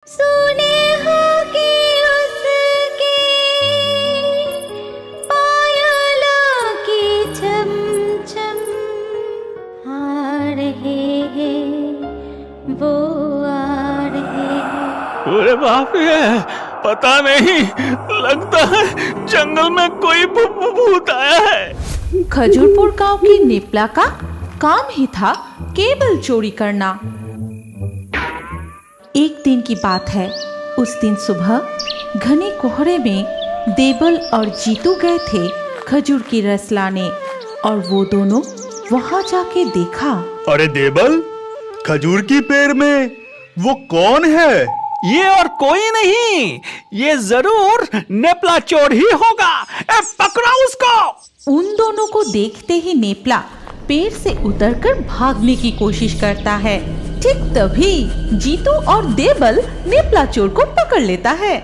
सुने हो कि उसके पायलों की चम चम आ रहे हैं, वो आ रहे हैं। अरे बाप रे, पता नहीं, लगता है जंगल में कोई भूत आया है। खजूरपुर गांव की नेपला का काम ही था केवल चोरी करना। एक दिन की बात है। उस दिन सुबह घने कोहरे में देबल और जीतू गए थे खजूर की रस लाने, और वो दोनों वहां जाके देखा। अरे देबल, खजूर की पेड़ में वो कौन है? ये और कोई नहीं, ये जरूर नेपला चोर ही होगा। पकड़ो उसको। उन दोनों को देखते ही नेपला पेड़ से उतरकर भागने की कोशिश करता है। ठीक तभी जीतू और देबल नेपला चोर को पकड़ लेता है।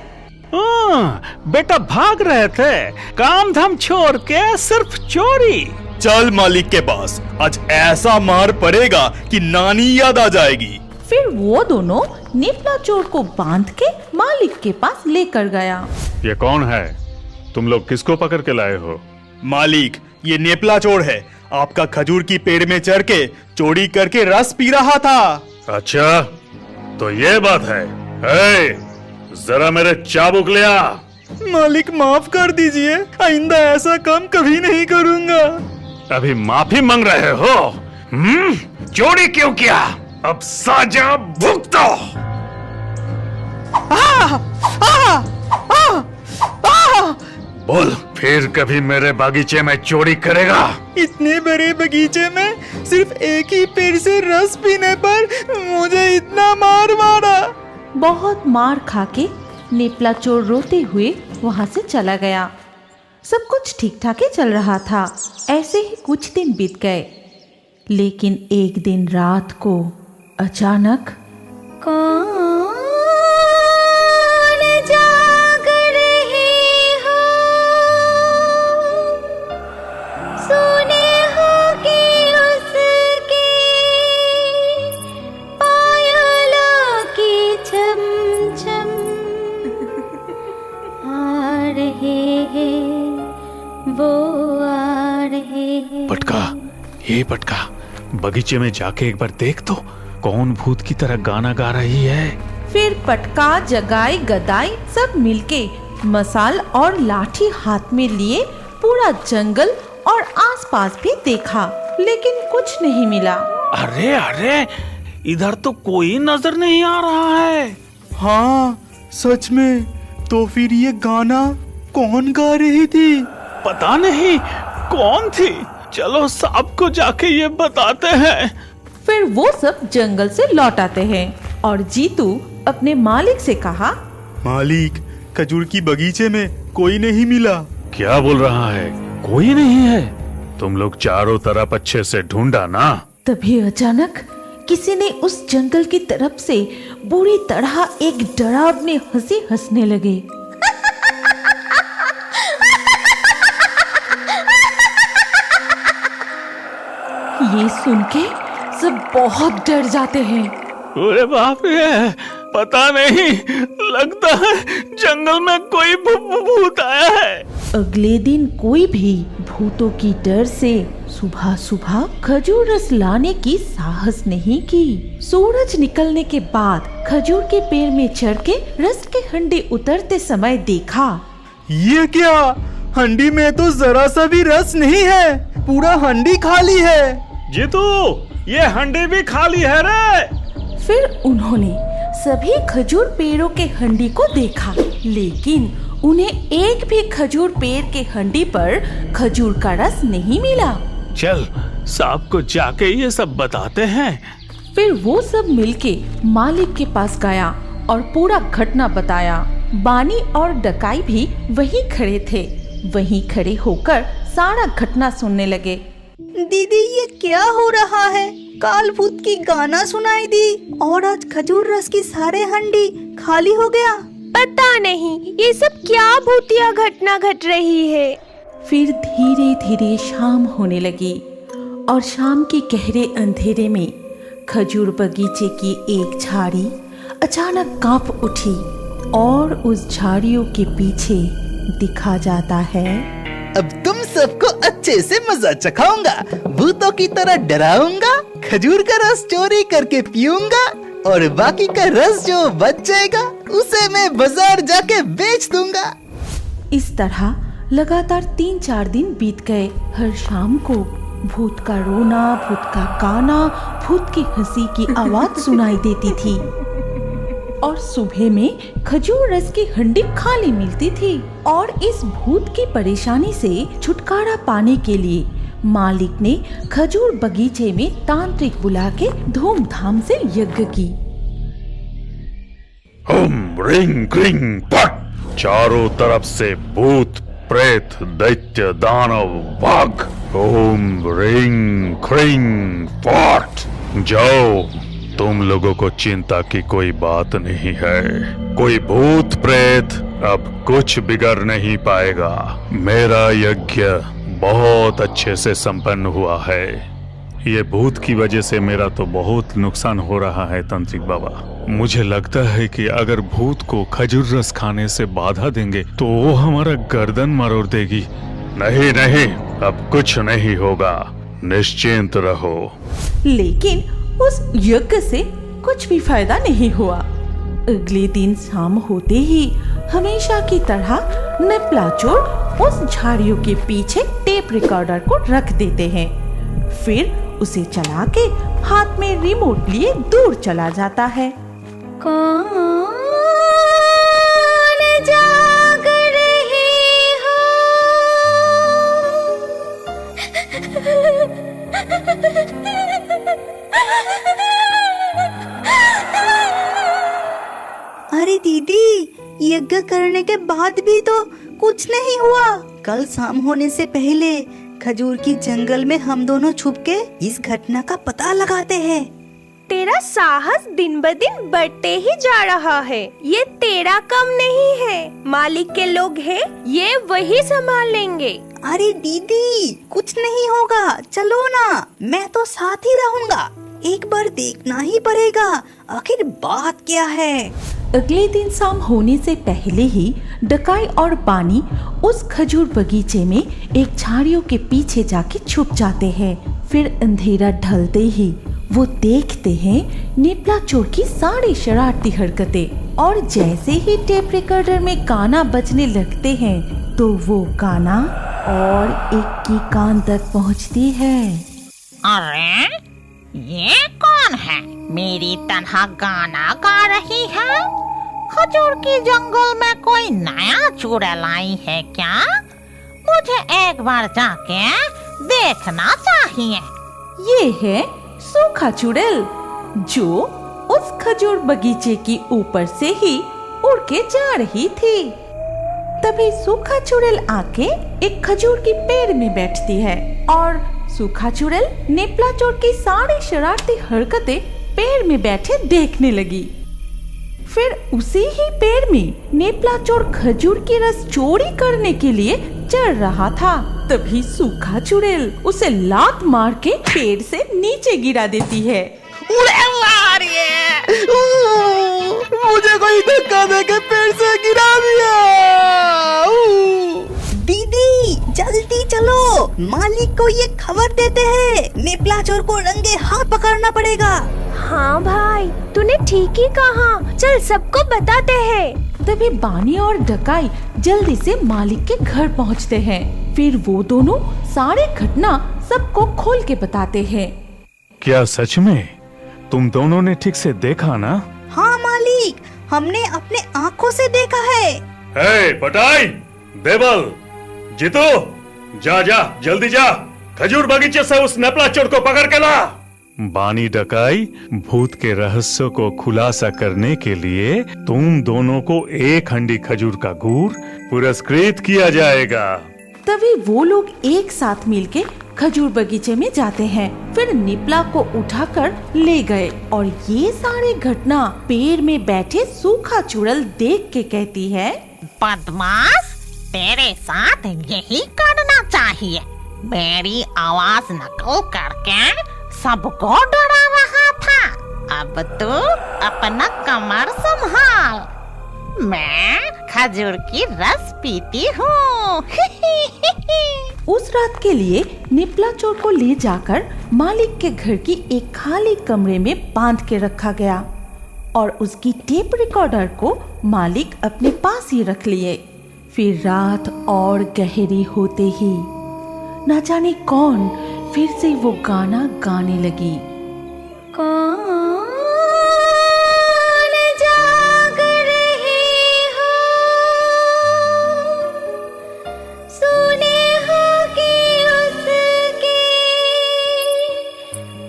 बेटा भाग रहे थे, काम धाम छोड़ के सिर्फ चोरी। चल मालिक के पास, आज ऐसा मार पड़ेगा कि नानी याद आ जाएगी। फिर वो दोनों नेपला चोर को बांध के मालिक के पास लेकर गया। ये कौन है? तुम लोग किसको पकड़ के लाए हो? मालिक, ये नेपला चोर है। आपका खजूर की पेड़ में चढ़ के चोरी करके रस पी रहा था। अच्छा, तो ये बात है। जरा मेरे चाबुक ले आ। मालिक माफ कर दीजिए, आइंदा ऐसा काम कभी नहीं करूंगा। अभी माफी मांग रहे हो? चोरी क्यों किया? अब साजा भुगतो। बोल, फिर कभी मेरे बागीचे में चोरी करेगा? इतने बड़े बगीचे में सिर्फ एक ही पेड़ से रस पीने पर मुझे इतना मार मारा। बहुत मार खाके नेपला चोर रोते हुए वहां से चला गया। सब कुछ ठीक ठाक ही चल रहा था। ऐसे ही कुछ दिन बीत गए, लेकिन एक दिन रात को अचानक कौन जाग रहे हो? सुने हो कि उसके पायलों की चम चम आ रहे हैं, वो आ रहे हैं। पटका, ये पटका, बगीचे में जाके एक बार देख तो, कौन भूत की तरह गाना गा रही है। फिर पटका, जगाई, गदाई सब मिलके मसाल और लाठी हाथ में लिए पूरा जंगल और आसपास भी देखा, लेकिन कुछ नहीं मिला। अरे अरे, इधर तो कोई नजर नहीं आ रहा है। हाँ सच में, तो फिर ये गाना कौन गा रही थी? पता नहीं कौन थी। चलो सबको जाके ये बताते हैं। फिर वो सब जंगल से लौट आते हैं और जीतू अपने मालिक से कहा, मालिक, खजूर की बगीचे में कोई नहीं मिला। क्या बोल रहा है? कोई नहीं है? तुम लोग चारों तरफ अच्छे से ढूंढा ना? तभी अचानक किसी ने उस जंगल की तरफ से बुरी तरह एक डरावनी हंसी हंसने लगे। ये सुन के सब बहुत डर जाते हैं। अरे बाप रे, पता नहीं, लगता है जंगल में कोई भूत आया है। अगले दिन कोई भी भूतों की डर से सुबह सुबह खजूर रस लाने की साहस नहीं की। सूरज निकलने के बाद खजूर के पेड़ में चढ़ के रस के हंडी उतरते समय देखा। ये क्या? हंडी में तो जरा सा भी रस नहीं है, पूरा हंडी खाली है। जीतू, ये हंडी भी खाली है रे। फिर उन्होंने सभी खजूर पेड़ों के हंडी को देखा, लेकिन उन्हें एक भी खजूर पेड़ के हंडी पर खजूर का रस नहीं मिला। चल सांप को जाके ये सब बताते हैं। फिर वो सब मिलके मालिक के पास गया और पूरा घटना बताया। बानी और डकाई भी वहीं खड़े थे। वहीं खड़े होकर सारा घटना सुनने लगे। दीदी, ये क्या हो रहा है? काल भूत की गाना सुनाई दी और आज खजूर रस की सारे हंडी खाली हो गया। पता नहीं ये सब क्या भूतिया घटना घट रही है। फिर धीरे धीरे शाम होने लगी और शाम के गहरे अंधेरे में खजूर बगीचे की एक झाड़ी अचानक कांप उठी और उस झाड़ियों के पीछे दिखा जाता है। अब तुम सबको अच्छे से मजा चखाऊंगा, भूतों की तरह डराऊंगा, खजूर का रस चोरी करके पीऊंगा और बाकी का रस जो बच जाएगा उसे मैं बाजार जाके बेच दूंगा। इस तरह लगातार 3-4 दिन बीत गए। हर शाम को भूत का रोना, भूत का गाना, भूत की हंसी की आवाज सुनाई देती थी और सुबह में खजूर रस की हंडी खाली मिलती थी। और इस भूत की परेशानी से छुटकारा पाने के लिए मालिक ने खजूर बगीचे में तांत्रिक बुला के धूमधाम से यज्ञ की। रिंग रिंग पट, चारों तरफ से भूत प्रेत दैत्य दानव वाघ। ओम रिंग क्रिंग पट। जाओ, तुम लोगों को चिंता की कोई बात नहीं है। कोई भूत प्रेत अब कुछ बिगड़ नहीं पाएगा। मेरा यज्ञ बहुत अच्छे से संपन्न हुआ है। ये भूत की वजह से मेरा तो बहुत नुकसान हो रहा है तांत्रिक बाबा। मुझे लगता है कि अगर भूत को खजूर रस खाने से बाधा देंगे तो वो हमारा गर्दन मरोड़ देगी। नहीं नहीं, अब कुछ नहीं होगा, निश्चिंत रहो। लेकिन उस यज्ञ से कुछ भी फायदा नहीं हुआ। अगले दिन शाम होते ही हमेशा की तरह निपलाचोर उस झाड़ियों के पीछे टेप रिकॉर्डर को रख देते हैं। फिर उसे चला के हाथ में रिमोट लिए दूर चला जाता है। कौन जाग रहे हो? अरे दीदी, यज्ञ करने के बाद भी तो कुछ नहीं हुआ। कल शाम होने से पहले खजूर की जंगल में हम दोनों छुप के इस घटना का पता लगाते हैं। तेरा साहस दिन ब दिन बढ़ते ही जा रहा है। ये तेरा कम नहीं है, मालिक के लोग हैं, ये वही संभाल लेंगे। अरे दीदी, कुछ नहीं होगा, चलो ना, मैं तो साथ ही रहूंगा। एक बार देखना ही पड़ेगा आखिर बात क्या है। अगले दिन शाम होने से पहले ही डकाई और बानी उस खजूर बगीचे में एक झाड़ियों के पीछे जाके छुप जाते हैं। फिर अंधेरा ढलते ही वो देखते हैं निपलाचोर की सारी शरारती हरकतें। और जैसे ही टेप रिकॉर्डर में गाना बजने लगते हैं तो वो गाना और एक की कान तक पहुंचती है। अरे ये कौन है? मेरी तरह गाना गा रही है? खजूर की जंगल में कोई नया चुड़ैल आई है क्या? मुझे एक बार जाके देखना चाहिए। ये है सूखा चुड़ैल जो उस खजूर बगीचे की ऊपर से ही उड़ के जा रही थी। तभी सूखा चुड़ैल आके एक खजूर की पेड़ में बैठती है और सूखा चुड़ैल निपलाचोर की सारी शरारती हरकतें पेड़ में बैठे देखने लगी। फिर उसी ही पेड़ में निपलाचोर खजूर की रस चोरी करने के लिए चढ़ रहा था। तभी सूखा चुड़ैल उसे लात मार के पेड़ से नीचे गिरा देती है। मुझे कोई धक्का देके पेड़ से गिरा दिया। दीदी जल्दी चलो, मालिक को ये खबर देते हैं। निपलाचोर को रंगे हाथ पकड़ना पड़ेगा। हाँ भाई, तूने ठीक ही कहा, चल सबको बताते हैं। तभी बानी और डकाई जल्दी से मालिक के घर पहुंचते हैं। फिर वो दोनों सारे घटना सबको खोल के बताते हैं। क्या सच में तुम दोनों ने ठीक से देखा ना? हाँ मालिक, हमने अपने आँखों से देखा है। हे पटाई, देवल, जीतू, जा जा जल्दी जा, खजूर बगीचे से उस निपलाचोर को पकड़ के ला। बानी डकाई, भूत के रहस्यों को खुलासा करने के लिए तुम दोनों को एक हंडी खजूर का गुड़ पुरस्कृत किया जाएगा। तभी वो लोग एक साथ मिलके खजूर बगीचे में जाते हैं। फिर निपला को उठाकर ले गए और ये सारी घटना पेड़ में बैठे सूखा चुड़ैल देख के कहती है, बदमाश, तेरे साथ यही करना चाहिए। मेरी आवाज नकल करके सबको डरा रहा था। अब तो अपना कमर संभाल, मैं खजूर की रस पीती हूँ। उस रात के लिए निपला चोर को ले जाकर मालिक के घर की एक खाली कमरे में बांध के रखा गया और उसकी टेप रिकॉर्डर को मालिक अपने पास ही रख लिए। फिर रात और गहरी होते ही न जाने कौन फिर से वो गाना गाने लगी। कौन जाग रहे हो, सुने हो कि उसके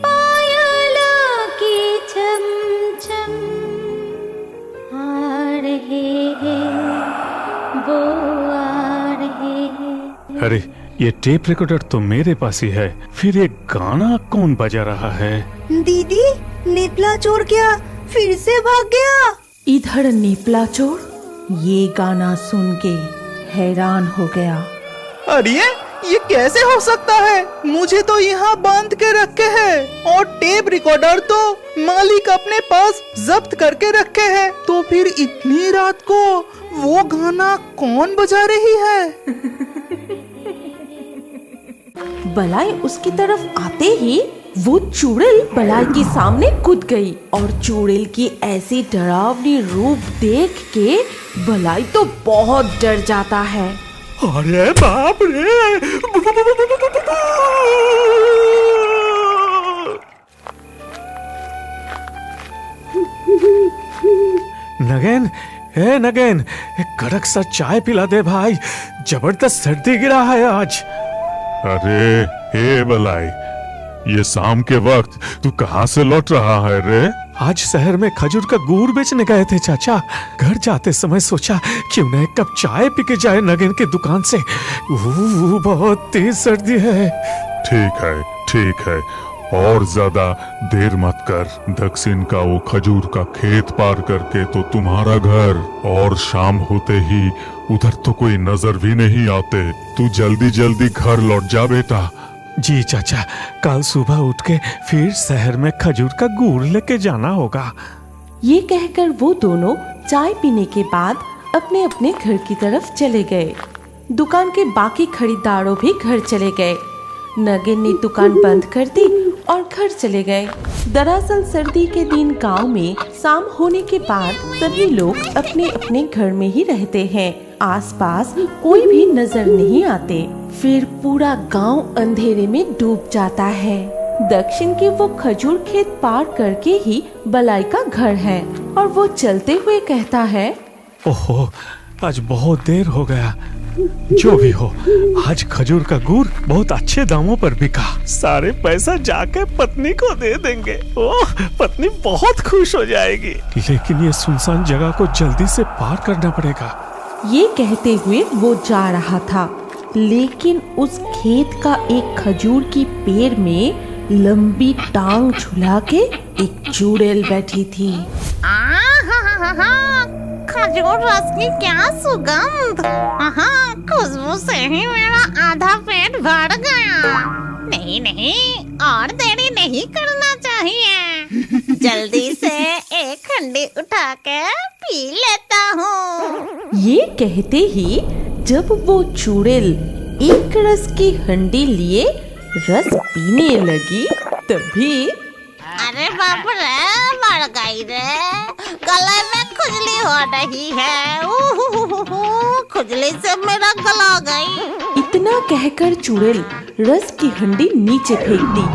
पायलों की छम छम आ रहे हैं, वो आ रहे हैं। अरे ये टेप रिकॉर्डर तो मेरे पास ही है, फिर ये गाना कौन बजा रहा है? दीदी, नेपला चोर क्या फिर से भाग गया? इधर नेपला चोर ये गाना सुन के हैरान हो गया। अरे ये कैसे हो सकता है? मुझे तो यहाँ बांध के रखे हैं और टेप रिकॉर्डर तो मालिक अपने पास जब्त करके रखे हैं। तो फिर इतनी रात को वो गाना कौन बजा रही है? बलाई उसकी तरफ आते ही वो चुड़ैल बलाई के सामने कूद गई और चुड़ैल की ऐसी डरावनी रूप देख के बलाई तो बहुत डर जाता है। अरे बाप रे! नगेन, ए नगेन, एक कड़क सा चाय पिला दे भाई, जबरदस्त सर्दी गिरा है आज। अरे हे बलाई, ये शाम के वक्त तू कहाँ से लौट रहा है रे? आज शहर में खजूर का गुड़ बेचने गए थे चाचा। घर जाते समय सोचा क्यों न एक कप चाय पी के जाए नगेन की दुकान से। बहुत तेज सर्दी है। ठीक है, और ज्यादा देर मत कर। दक्षिण का वो खजूर का खेत पार करके तो तुम्हारा घर, और शाम होते ही उधर तो कोई नजर भी नहीं आते। तू जल्दी जल्दी घर लौट जा बेटा। जी चाचा, कल सुबह उठ के फिर शहर में खजूर का गुड़ लेके जाना होगा। ये कहकर वो दोनों चाय पीने के बाद अपने अपने घर की तरफ चले गए। दुकान के बाकी खरीदारों भी घर चले गए। नगेन ने दुकान बंद कर दी और घर चले गए। दरअसल सर्दी के दिन गांव में शाम होने के बाद सभी लोग अपने अपने घर में ही रहते हैं। आसपास कोई भी नजर नहीं आते। फिर पूरा गांव अंधेरे में डूब जाता है। दक्षिण के वो खजूर खेत पार करके ही बलाई का घर है और वो चलते हुए कहता है, ओहो, आज बहुत देर हो गया। जो भी हो, आज खजूर का गुड़ बहुत अच्छे दामों पर बिका। सारे पैसा जाके पत्नी को दे देंगे। ओह, पत्नी बहुत खुश हो जाएगी। लेकिन ये सुनसान जगह को जल्दी से पार करना पड़ेगा। ये कहते हुए वो जा रहा था, लेकिन उस खेत का एक खजूर की पेड़ में लंबी टांग झुला के एक चुड़ैल बैठी थी। खजूर रस की क्या सुगंध! खुशबू से ही मेरा आधा पेट भर गया। नहीं, और देरी नहीं करना चाहिए। जल्दी से एक खंडी उठा के पी लेता हूँ। ये कहते ही जब वो चुड़ैल एक रस की हंडी लिए रस पीने लगी, तभी अरे बाप रे, मर गई रे। गले में खुजली हो रही है। खुजली से मेरा गला गई। इतना कहकर चुड़ैल रस की हंडी नीचे फेंक दी।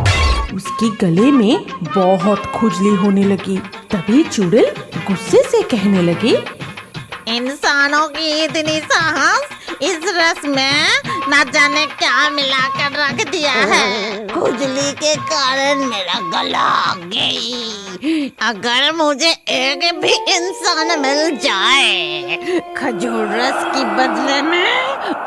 उसके गले में बहुत खुजली होने लगी। तभी चुड़ैल गुस्से से कहने लगी, इंसानों की इतनी साहस, इस रस में न जाने क्या मिलाकर रख दिया है। खुजली के कारण मेरा गला गई। अगर मुझे एक भी इंसान मिल जाए, खजूर रस की बदले में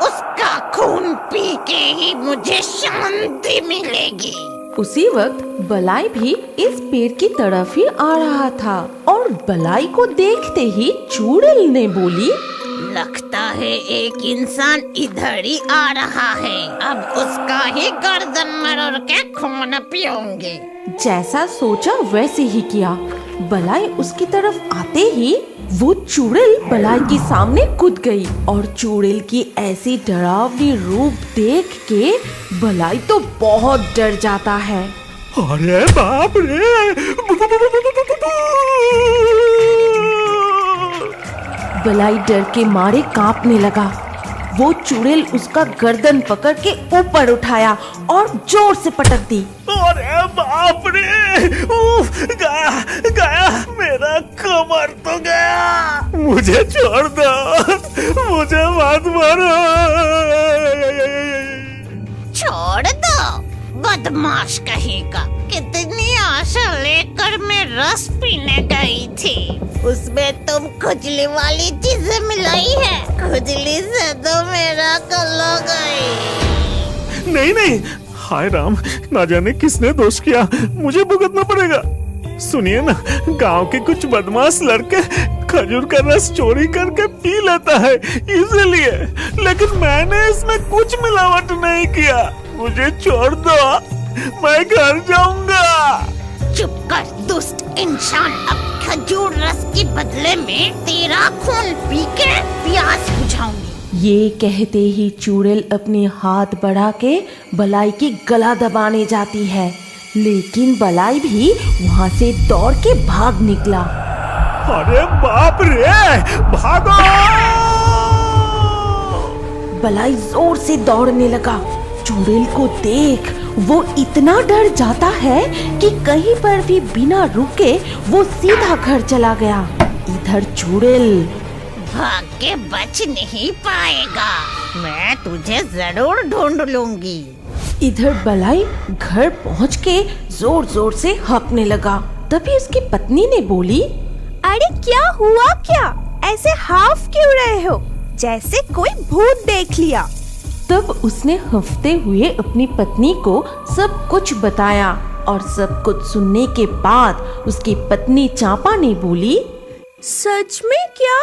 उसका खून पी के ही मुझे शांति मिलेगी। उसी वक्त बलाई भी इस पेड़ की तरफ ही आ रहा था और बलाई को देखते ही चुड़ैल ने बोली, लगता है एक इंसान इधर ही आ रहा है। अब उसका ही गर्दन मरोड़ के खून पीऊंगी। जैसा सोचा वैसे ही किया। बलाई उसकी तरफ आते ही वो चुड़ैल बलाई के सामने कूद गई और चुड़ैल की ऐसी डरावनी रूप देख के बलाई तो बहुत डर जाता है। अरे बाप रे! बलाई डर के मारे कांपने लगा। वो चुड़ैल उसका गर्दन पकड़ के ऊपर उठाया और जोर से पटक दी। अरे बाप रे! उफ, गया मेरा कमर तो गया। मुझे छोड़ दो, मुझे मत मारो। छोड़ दो बदमाश कहेगा। कितनी आशा लेकर मैं रस पीने गई थी, उसमें तुम खुजली वाली चीजें मिलाई है। खुजली से तो मेरा गला गई। नहीं, हाय राम, ना जाने किसने दोष किया, मुझे भुगतना पड़ेगा। सुनिए ना, गांव के कुछ बदमाश लड़के खजूर का रस चोरी करके पी लेता है इसीलिए, लेकिन मैंने इसमें कुछ मिलावट नहीं किया। मुझे छोड़ दो, मैं घर जाऊंगा। चुप कर दुष्ट इंसान। अब खजूर रस के बदले में तेरा खून पी के प्यास बुझाऊंगी। ये कहते ही चुड़ैल अपने हाथ बढ़ा के बलाई की गला दबाने जाती है, लेकिन बलाई भी वहाँ से दौड़ के भाग निकला। अरे बाप रे! भागो! बलाई जोर से दौड़ने लगा। चुड़ैल को देख वो इतना डर जाता है कि कहीं पर भी बिना रुके वो सीधा घर चला गया। इधर चुड़ैल भाग के बच नहीं पाएगा, मैं तुझे जरूर ढूंढ लूंगी। इधर बलाई घर पहुंच के जोर जोर से हंकने लगा। तभी उसकी पत्नी ने बोली, अरे क्या हुआ? क्या ऐसे हाफ क्यों रहे हो, जैसे कोई भूत देख लिया? तब उसने हंसते हुए अपनी पत्नी को सब कुछ बताया और सब कुछ सुनने के बाद उसकी पत्नी चांपा ने बोली, सच में क्या?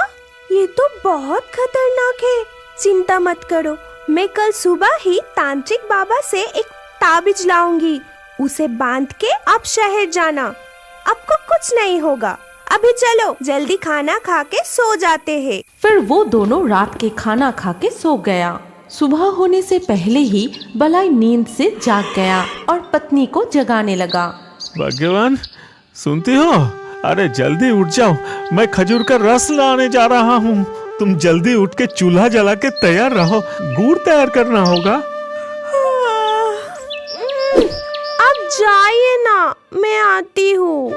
ये तो बहुत खतरनाक है। चिंता मत करो, मैं कल सुबह ही तांत्रिक बाबा से एक ताबीज लाऊंगी। उसे बांध के आप शहर जाना, आपको कुछ नहीं होगा। अभी चलो जल्दी खाना खा के सो जाते हैं। फिर वो दोनों रात के खाना खा के सो गया। सुबह होने से पहले ही बलाई नींद से जाग गया और पत्नी को जगाने लगा। भगवान, सुनती हो? अरे जल्दी उठ जाओ, मैं खजूर का रस लाने जा रहा हूँ। तुम जल्दी उठ के चूल्हा जला के तैयार रहो, गुड़ तैयार करना होगा। अब जाइए ना, मैं आती हूँ।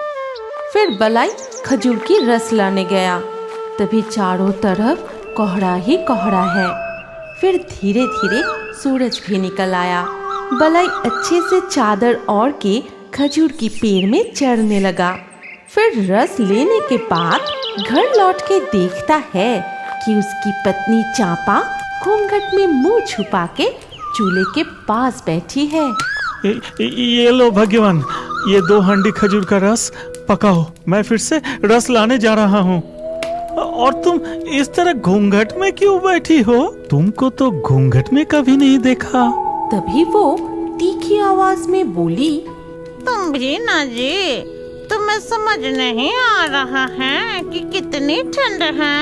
फिर बलाई खजूर की रस लाने गया। तभी चारों तरफ कोहरा ही कोहरा है। फिर धीरे धीरे सूरज भी निकल आया। बलाई अच्छे से चादर ओढ़ के खजूर की पेड़ में चढ़ने लगा। फिर रस लेने के बाद घर लौट के देखता है कि उसकी पत्नी चांपा घूंघट में मुंह छुपा के चूल्हे के पास बैठी है। ये लो भगवान, ये 2 हांडी खजूर का रस पकाओ, मैं फिर से रस लाने जा रहा हूँ। और तुम इस तरह घूंघट में क्यों बैठी हो? तुमको तो घूंघट में कभी नहीं देखा। तभी वो तीखी आवाज में बोली, तुम भी ना जी, तुम्हें समझ नहीं आ रहा है कि कितनी ठंड है,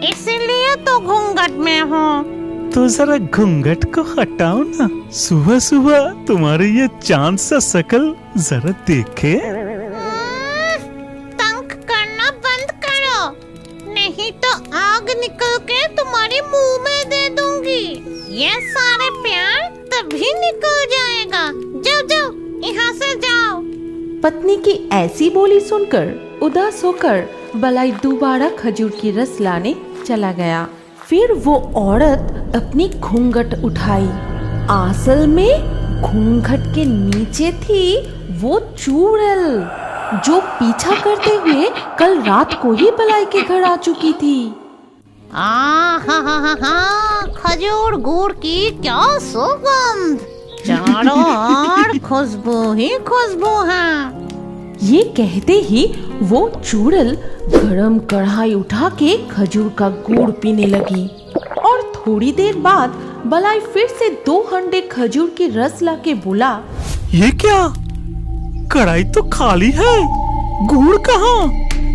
इसीलिए तो घूंघट में हूँ। तो जरा घूंघट को हटाओ ना, सुबह सुबह तुम्हारे ये चांद सा शकल जरा देखे। तंग करना बंद करो, नहीं तो आग निकल के तुम्हारे मुंह में दे दूंगी। ये सारे प्यार तभी निकल जाएगा। जाओ जाओ, यहाँ से जाओ। पत्नी की ऐसी बोली सुनकर उदास होकर बलाई दोबारा खजूर की रस लाने चला गया। फिर वो औरत अपनी घूंघट उठाई। असल में घूंघट के नीचे थी वो चुड़ैल जो पीछा करते हुए कल रात को ही बलाई के घर आ चुकी थी। खजूर गुड़ की क्या सुगंध, चारों ओर खुशबू ही खुशबू है। ये कहते ही वो चुड़ैल गरम कढ़ाई उठा के खजूर का गुड़ पीने लगी और थोड़ी देर बाद बलाई फिर से 2 हंडे खजूर की रस ला के बोला, ये क्या? कढ़ाई तो खाली है, गुड़ कहाँ?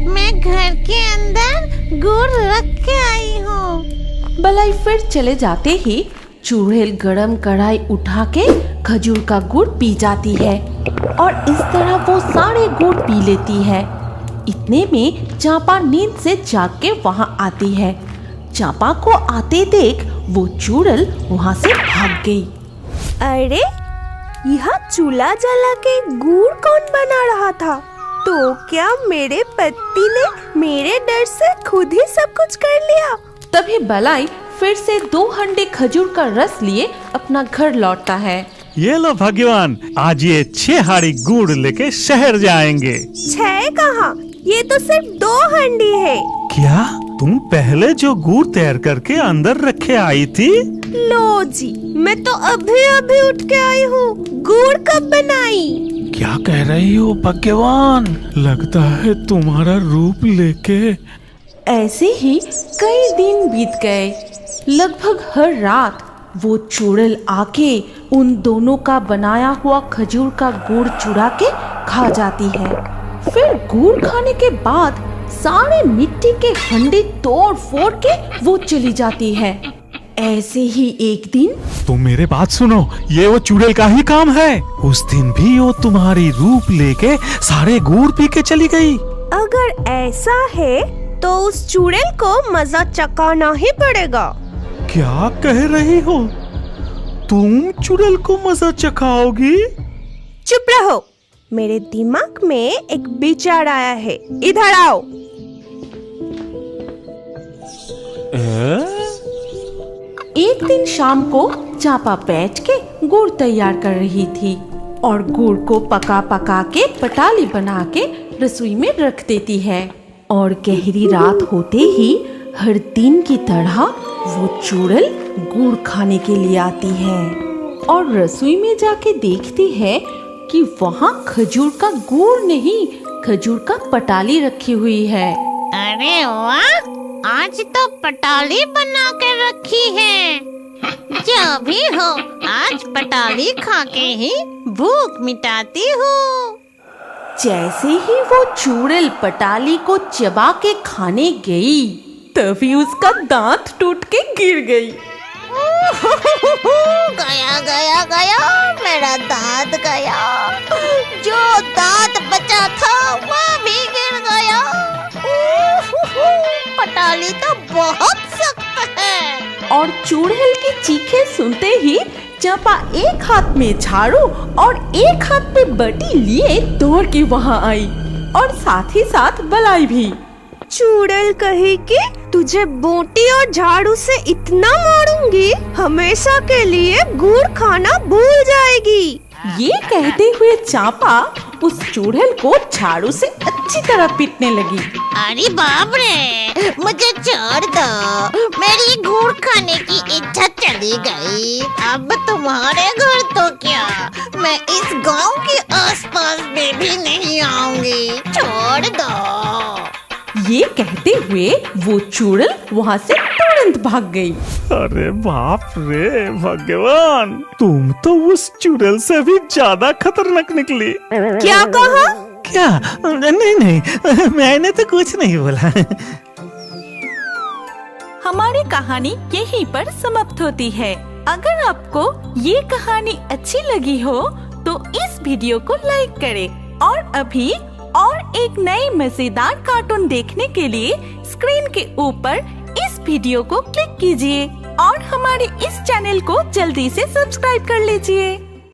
मैं घर के अंदर गुड़ रख के आई हूँ। बलाई फिर चले जाते ही चुड़ैल गरम कढ़ाई उठा के खजूर का गुड़ पी जाती है और इस तरह वो सारे गुड़ पी लेती है। इतने में चांपा नींद से जाग के वहाँ आती है। चांपा को आते देख वो चुड़ैल वहाँ से भाग गई। अरे यहाँ चूल्हा जला के गुड़ कौन बना रहा था? तो क्या मेरे पति ने मेरे डर से खुद ही सब कुछ कर लिया? तभी बलाई फिर से 2 हंडे खजूर का रस लिए अपना घर लौटता है। ये लो भगवान, आज ये 6 हाड़ी गुड़ लेके शहर जाएंगे। 6 कहाँ, ये तो सिर्फ 2 हंडी है। क्या तुम पहले जो गुड़ तैयार करके अंदर रखे आई थी? लो जी, मैं तो अभी अभी उठ के आई हूँ। गुड़ कब बनाई? क्या कह रही हो भगवान? लगता है तुम्हारा रूप लेके। ऐसे ही कई दिन बीत गए। लगभग हर रात वो चुड़ैल आके उन दोनों का बनाया हुआ खजूर का गुड़ चुरा के खा जाती है। फिर गुड़ खाने के बाद सारे मिट्टी के हंडे तोड़ फोड़ के वो चली जाती है। ऐसे ही एक दिन तुम मेरे बात सुनो, ये वो चुड़ैल का ही काम है। उस दिन भी वो तुम्हारी रूप लेके सारे गुड़ पी के चली गई। अगर ऐसा है तो उस चुड़ैल को मजा चखाना ही पड़ेगा। क्या कह रही हो? तुम चुड़ैल को मजा चखाओगी? चुप रहो, मेरे दिमाग में एक विचार आया है। इधर आओ। एक दिन शाम को चांपा बैठ के गुड़ तैयार कर रही थी और गुड़ को पका पका के पटाली बना के रसोई में रख देती है। और गहरी रात होते ही हर दिन की तरह वो चुड़ैल गुड़ खाने के लिए आती है और रसोई में जाके देखती है कि वहाँ खजूर का गुड़ नहीं, खजूर का पटाली रखी हुई है। अरे वाह, आज तो पटाली बना के रखी है। जो भी हो, आज पटाली खा के ही भूख मिटाती हूँ। जैसे ही वो चुड़ैल पटाली को चबा के खाने गई, तभी उसका दांत टूट के गिर गई। गया गया गया, मेरा दांत गया। जो दांत बचा था वो भी गिर गया। पटाली तो बहुत सख्त है। और चुड़ैल की चीखें सुनते ही चांपा एक हाथ में झाड़ू और एक हाथ में बटी लिए दौड़ के वहाँ आई और साथ ही साथ बलाई भी। चुड़ैल कहेगी, तुझे बोटी और झाड़ू से इतना मारूंगी, हमेशा के लिए गुड़ खाना भूल जाएगी। ये कहते हुए चांपा उस चुड़ैल को झाड़ू से अच्छी तरह पीटने लगी। अरे बाप रे, मुझे छोड़ दो, मेरी गुड़ खाने की इच्छा चली गई। अब तुम्हारे घर तो क्या, मैं इस गांव के आसपास में भी नहीं आऊंगी। छोड़ दो। ये कहते हुए वो चुड़ैल वहाँ से तुरंत भाग गई। अरे बाप रे भगवान, तुम तो उस चुड़ैल से भी ज्यादा खतरनाक निकली। क्या कहा? क्या? नहीं, मैंने तो कुछ नहीं बोला। हमारी कहानी यहीं पर समाप्त होती है। अगर आपको ये कहानी अच्छी लगी हो तो इस वीडियो को लाइक करें और अभी और एक नई मजेदार कार्टून देखने के लिए स्क्रीन के ऊपर इस वीडियो को क्लिक कीजिए और हमारे इस चैनल को जल्दी से सब्सक्राइब कर लीजिए।